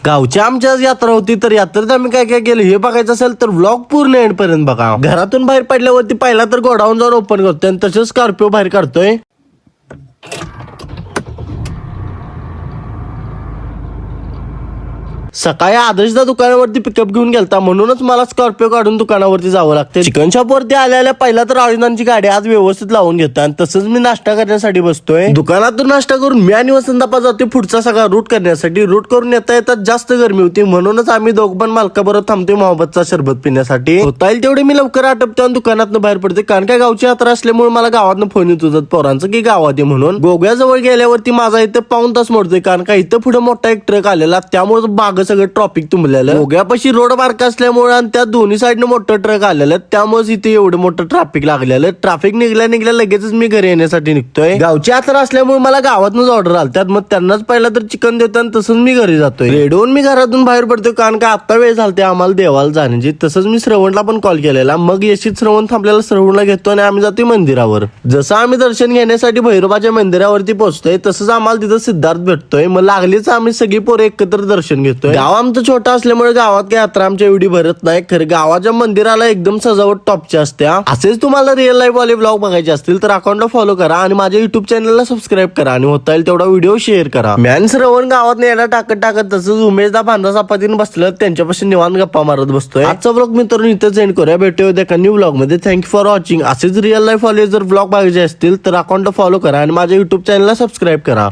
गावची आमच्या यात्रा होती, तर यात्रेत आम्ही काय काय केलं हे बघायचं असेल तर व्लॉग पूर्ण एंड पर्यंत बघा. घरातून बाहेर पडल्यावरती पहिला तर गोडाऊन जाऊन ओपन करतोय आणि तसंच स्कॉर्पिओ बाहेर काढतोय. सकाळी आदर्शदा दुकानावरती पिकअप घेऊन गेलता, म्हणूनच मला स्कॉर्पिओ काढून दुकानावरती जावं लागतं. चिकन शॉप वरती आल्याला पहिला तर आयुधांची गाडी आज व्यवस्थित लावून घेतात आणि तसंच मी नाश्ता करण्यासाठी बसतोय. दुकानातून नाश्ता करून मी आणि वसंतापा जातोय पुढचा सगळा रूट करण्यासाठी. रूट करून येता येतात जास्त गरमी होती, म्हणूनच आम्ही दोघ पण मालकाबरोबर थांबतोय मोहब्बतचा सरबत पिण्यासाठी. होता येईल तेवढे मी लवकर आटपतो आणि दुकानातनं बाहेर पडते, कारण काय गावची यात्रा असल्यामुळे मला गावातनं फोन येत होतात पोरांचं की गावात आहे म्हणून. गोग्याजवळ गेल्यावरती माझा इथं पाऊण तास मोडतोय, कारण का इथं पुढे मोठा एक ट्रक आलेला, त्यामुळे बाग सगळं ट्रॉफिक तुंबलेलं. गोग्यापाशी रोड बारका असल्यामुळे आणि त्या दोन्ही साईडनं मोठं ट्रक आलेलं, त्यामुळे इथे एवढं मोठं ट्रॅफिक लागलेलं. ट्रॅफिक निघल्या लगेचच मी घरी येण्यासाठी निघतोय. गावची यात्रा असल्यामुळे मला गावातूनच ऑर्डर आलत्यात, मग त्यांनाच पहिला तर चिकन देतो आणि तसंच मी घरी जातोय. रेडवून मी घरातून बाहेर पडतोय, कारण का आता वेळ झालते आम्हाला देवाला जाण्याची. तसंच मी श्रवणला पण कॉल केलेला, मग यशीत श्रवण थांबलेला श्रवणला घेतो आणि आम्ही जातोय मंदिरावर. जसं आम्ही दर्शन घेण्यासाठी भैरोबाच्या मंदिरावरती पोहोचतोय, तसंच आम्हाला तिथं सिद्धार्थ भेटतोय. मग लागलीच आम्ही सगळी पोरं एकत्र दर्शन घेतोय. गाव आमचं छोटं असल्यामुळे गावात काही यात्रा आमच्या एवढी भरत नाही, खरं गावाच्या मंदिराला एकदम सजावट टॉपची असत्या. असेच तुम्हाला रिअल लाईफ वाले ब्लॉग बघायचे असतील तर अकाउंटला फॉलो करा आणि माझ्या युट्यूब चॅनलला सबस्क्राईब करा आणि होता येईल तेवढा व्हिडिओ शेअर करा. मॅन श्रवण गावात नेला टाकत तसंच उमेशदा बांधा चपातीने बसलं, त्यांच्यापासून निवांत गप्पा मारत बसतोय. आजचा ब्लॉग मित्रांनो इथं एंड करूया. भेटूया एका न्यू ब्लॉग मध्ये. Thank you for watching. असेच रिअल लाईफ वाले जर ब्लॉग बघायचे असतील तर अकाउंटला फॉलो करा आणि माझ्या युट्यूब चॅनलला सबस्क्राईब करा.